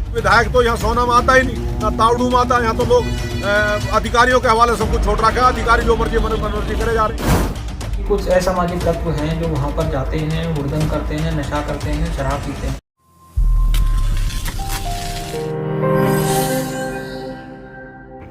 विधायक तो यहाँ सोना में आता ही नहीं, ना तावड़ू में आता। यहाँ तो लोग अधिकारियों के हवाले सब कुछ छोड़ रखा है, अधिकारी जो मर्जी मनमर्जी करे जा रहे हैं। कुछ असामाजिक तत्व हैं जो वहाँ पर जाते हैं, हुड़दंग करते हैं, नशा करते हैं, शराब पीते हैं।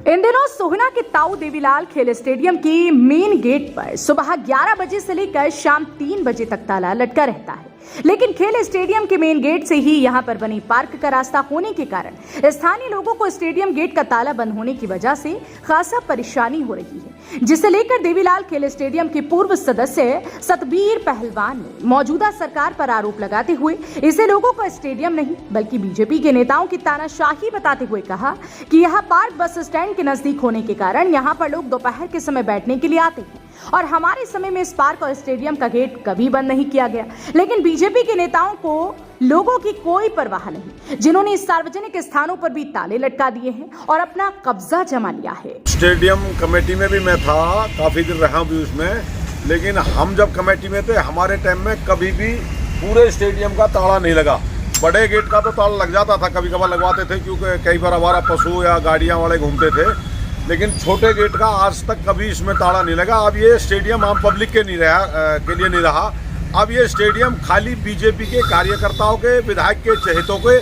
इन दिनों सोहना के ताऊ देवीलाल खेल स्टेडियम के मेन गेट पर सुबह 11 बजे से लेकर शाम 3 बजे तक ताला लटका रहता है। लेकिन खेल स्टेडियम के मेन गेट से ही यहां पर बनी पार्क का रास्ता होने के कारण स्थानीय लोगों को स्टेडियम गेट का ताला बंद होने की वजह से खासा परेशानी हो रही है, जिसे लेकर देवीलाल खेल स्टेडियम के पूर्व सदस्य सतबीर पहलवान ने मौजूदा सरकार पर आरोप लगाते हुए इसे लोगों को स्टेडियम नहीं बल्कि बीजेपी के नेताओं की तानाशाही बताते हुए कहा कि यह पार्क बस स्टैंड के नजदीक होने के कारण यहाँ पर लोग दोपहर के समय बैठने के लिए आते हैं और हमारे समय में इस पार्क और स्टेडियम का गेट कभी बंद नहीं किया गया। लेकिन बीजेपी के नेताओं को लोगों की कोई परवाह नहीं, जिन्होंने इस सार्वजनिक स्थानों पर भी ताले लटका दिए हैं और अपना कब्जा जमा लिया है। स्टेडियम कमेटी में भी मैं था, काफी दिन रहा भी उसमें, लेकिन हम जब कमेटी में थे हमारे टाइम में कभी भी पूरे स्टेडियम का ताला नहीं लगा। बड़े गेट का तो ताला लग जाता था, कभी कभार लगवाते थे क्योंकि कई बार हमारा पशु या गाड़ियां वाले घूमते थे, लेकिन छोटे गेट का आज तक कभी इसमें ताला नहीं लगा। अब ये स्टेडियम आम पब्लिक के लिए नहीं रहा। अब ये स्टेडियम खाली बीजेपी के कार्यकर्ताओं के, विधायक के चहेतों के,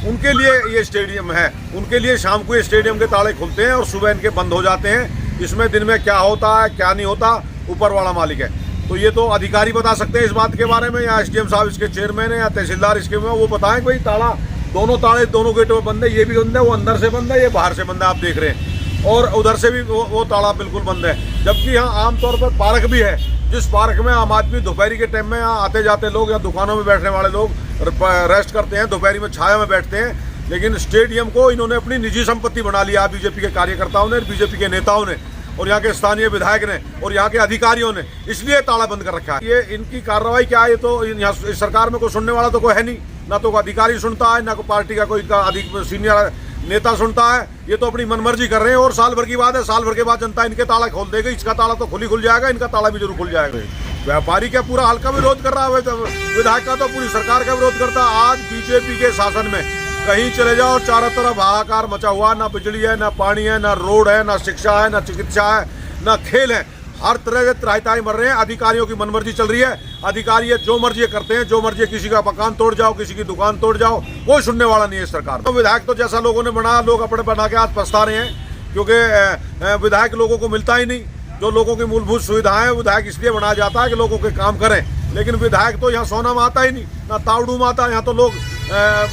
उनके लिए ये स्टेडियम है। उनके लिए शाम को ये स्टेडियम के ताले खुलते हैं और सुबह इनके बंद हो जाते हैं। इसमें दिन में क्या होता है क्या नहीं होता ऊपर वाला मालिक है। तो ये तो अधिकारी बता सकते हैं इस बात के बारे में, या एसडीएम साहब इसके चेयरमैन है या तहसीलदार इसके में, वो बताएं भाई ताला दोनों ताले दोनों गेटों में बंद है, ये भी बंद है, वो अंदर से बंद है, ये बाहर से बंद है, आप देख रहे हैं, और उधर से भी वो ताला बिल्कुल बंद है। जबकि यहाँ आमतौर पर पार्क भी है, जिस पार्क में आम आदमी दोपहरी के टाइम में यहाँ आते जाते लोग या दुकानों में बैठने वाले लोग रेस्ट करते हैं, दोपहरी में छाया में बैठते हैं। लेकिन स्टेडियम को इन्होंने अपनी निजी संपत्ति बना लिया बीजेपी के कार्यकर्ताओं ने, बीजेपी के नेताओं ने और यहाँ के स्थानीय विधायक ने और यहाँ के अधिकारियों ने, इसलिए ताला बंद कर रखा है। ये इनकी कार्रवाई क्या है, ये तो यहाँ इस सरकार में कोई सुनने वाला तो कोई है नहीं, ना तो अधिकारी सुनता है, ना कोई पार्टी का कोई अधिक सीनियर नेता सुनता है। ये तो अपनी मनमर्जी कर रहे हैं और साल भर की बात है, साल भर के बाद जनता इनके ताला खोल देगी। इसका ताला तो खुल जाएगा, इनका ताला भी जरूर खुल जाएगा। व्यापारी क्या पूरा हल्का विरोध कर रहा है, विधायक का तो पूरी सरकार का विरोध करता है। आज बीजेपी के शासन में कहीं चले जाओ चारों तरफ हाहाकार मचा हुआ, ना बिजली है, ना पानी है, ना रोड है, ना शिक्षा है, ना चिकित्सा है, ना खेल है, हर तरह के त्राही मर रहे हैं। अधिकारियों की मनमर्जी चल रही है, अधिकारी जो मर्जी करते हैं, जो मर्जी, किसी का मकान तोड़ जाओ, किसी की दुकान तोड़ जाओ, कोई सुनने वाला नहीं है सरकार। तो विधायक तो जैसा लोगों ने बनाया, लोग अपने बना के आज पछता रहे हैं, क्योंकि विधायक लोगों को मिलता ही नहीं। जो लोगों की मूलभूत सुविधाएं विधायक इसलिए बनाया जाता है कि लोगों के काम करें, लेकिन विधायक तो यहाँ सोना में आता ही नहीं, ना तावड़ू में आता। यहाँ तो लोग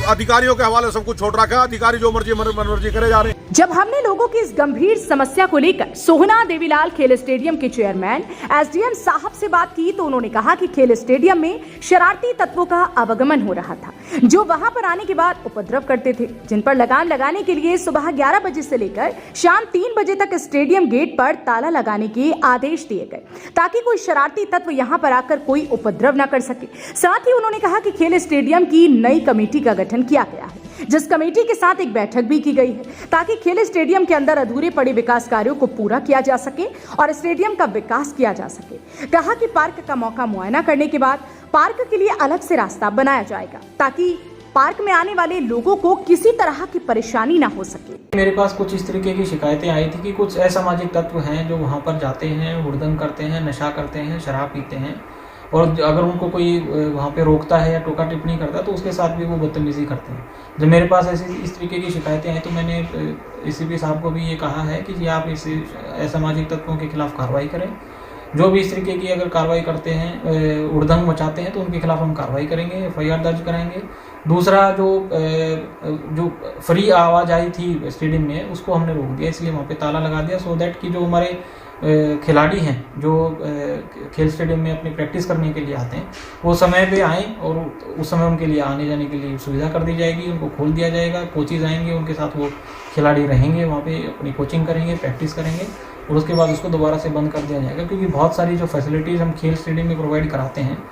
अधिकारियों के हवाले सब कुछ छोड़ रखा है, अधिकारी जो मर्जी मनमर्जी करे जा रहे हैं। जब हमने लोगों की इस गंभीर समस्या को लेकर सोहना देवीलाल खेल स्टेडियम के चेयरमैन एसडीएम साहब से बात की तो उन्होंने कहा कि खेल स्टेडियम में शरारती तत्वों का आवागमन हो रहा था, जो वहां पर आने के बाद उपद्रव करते थे, जिन पर लगाम लगाने के लिए सुबह 11 बजे से लेकर शाम 3 बजे तक स्टेडियम गेट पर ताला लगाने के आदेश दिए गए, ताकि कोई शरारती तत्व यहां पर आकर कोई उपद्रव न कर सके। साथ ही उन्होंने कहा कि खेल स्टेडियम की नई कमेटी का गठन किया गया है, जिस कमेटी के साथ एक बैठक भी की गई है, ताकि खेल स्टेडियम के अंदर अधूरे पड़े विकास कार्यों को पूरा किया जा सके और स्टेडियम का विकास किया जा सके। कहा कि पार्क का मौका मुआयना करने के बाद पार्क के लिए अलग से रास्ता बनाया जाएगा, ताकि पार्क में आने वाले लोगों को किसी तरह की परेशानी ना हो सके। मेरे पास कुछ इस तरीके की शिकायतें आई थी कि कुछ असामाजिक तत्व हैं जो वहाँ पर जाते हैं, हुड़दंग करते हैं, नशा करते हैं, शराब पीते हैं, और अगर उनको कोई वहाँ पे रोकता है या टोका टिप्पणी करता है तो उसके साथ भी वो बदतमीजी करते हैं। जब मेरे पास ऐसी इस तरीके की शिकायतें आई तो मैंने एसीपी साहब को भी ये कहा है कि जी आप इस असामाजिक तत्वों के खिलाफ कार्रवाई करें। जो भी इस तरीके की अगर कार्रवाई करते हैं, उड़दंग मचाते हैं, तो उनके खिलाफ हम कार्रवाई करेंगे, FIR दर्ज कराएंगे। दूसरा जो फ्री आवाज़ आई थी स्टेडियम में उसको हमने रोक दिया, इसलिए वहाँ पे ताला लगा दिया, सो दैट कि जो हमारे खिलाड़ी हैं जो खेल स्टेडियम में अपनी प्रैक्टिस करने के लिए आते हैं वो समय पे आएँ और उस समय उनके लिए आने जाने के लिए सुविधा कर दी जाएगी, उनको खोल दिया जाएगा, कोचेज आएंगे, उनके साथ वो खिलाड़ी रहेंगे, वहाँ पे अपनी कोचिंग करेंगे, प्रैक्टिस करेंगे और उसके बाद उसको दोबारा से बंद कर दिया जाएगा। क्योंकि बहुत सारी जो फैसिलिटीज़ हम खेल स्टेडियम में प्रोवाइड कराते हैं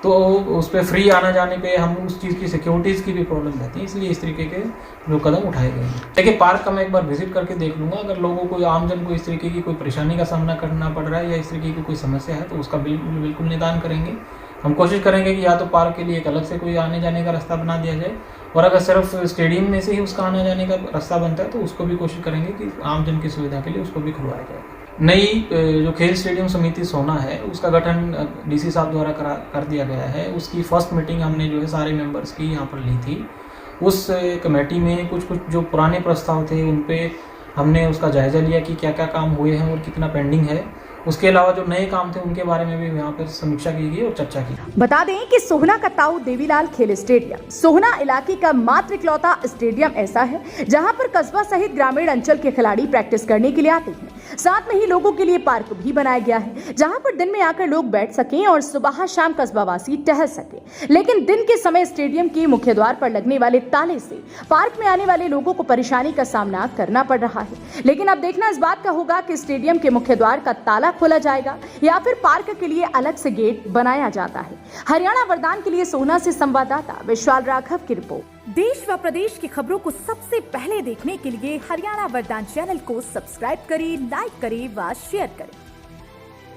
तो उस पर फ्री आना जाने पे हम उस चीज़ की सिक्योरिटीज़ की भी प्रॉब्लम रहती है, इसलिए इस तरीके के जो कदम उठाए गए हैं। देखिए पार्क का मैं एक बार विजिट करके देख लूँगा, अगर लोगों को आमजन को इस तरीके की कोई परेशानी का सामना करना पड़ रहा है या इस तरीके की कोई समस्या है तो उसका बिल्कुल निदान करेंगे। हम कोशिश करेंगे कि या तो पार्क के लिए एक अलग से कोई आने जाने का रास्ता बना दिया जाए और अगर सिर्फ स्टेडियम में से ही उसका आने जाने का रास्ता बनता है तो उसको भी कोशिश करेंगे कि आम जन की सुविधा के लिए उसको भी खुलवाया जाए। नई जो खेल स्टेडियम समिति सोहना है उसका गठन डीसी साहब द्वारा कर दिया गया है। उसकी फर्स्ट मीटिंग हमने जो है सारे मेंबर्स की यहाँ पर ली थी। उस कमेटी में कुछ जो पुराने प्रस्ताव थे उन पे हमने उसका जायज़ा लिया कि क्या क्या काम हुए हैं और कितना पेंडिंग है। उसके अलावा जो नए काम थे उनके बारे में भी यहाँ पर समीक्षा की गई और चर्चा की। बता दें कि सोहना का ताऊ देवीलाल खेल स्टेडियम सोहना इलाके का मात्र इकलौता स्टेडियम ऐसा है जहां पर कस्बा सहित ग्रामीण अंचल के खिलाड़ी प्रैक्टिस करने के लिए आते हैं। साथ में ही लोगों के लिए पार्क भी बनाया गया है जहां पर दिन में आकर लोग बैठ सकें और सुबह शाम कस्बावासी टहल सके। लेकिन दिन के समय स्टेडियम के मुख्य द्वार पर लगने वाले ताले से पार्क में आने वाले लोगों को परेशानी का सामना करना पड़ रहा है। लेकिन अब देखना इस बात का होगा कि स्टेडियम के मुख्य द्वार का ताला खोला जाएगा या फिर पार्क के लिए अलग से गेट बनाया जाता है। हरियाणा वरदान के लिए सोहना से संवाददाता विशाल राघव की रिपोर्ट। देश व प्रदेश की खबरों को सबसे पहले देखने के लिए हरियाणा वरदान चैनल को सब्सक्राइब करें, लाइक करें व शेयर करें।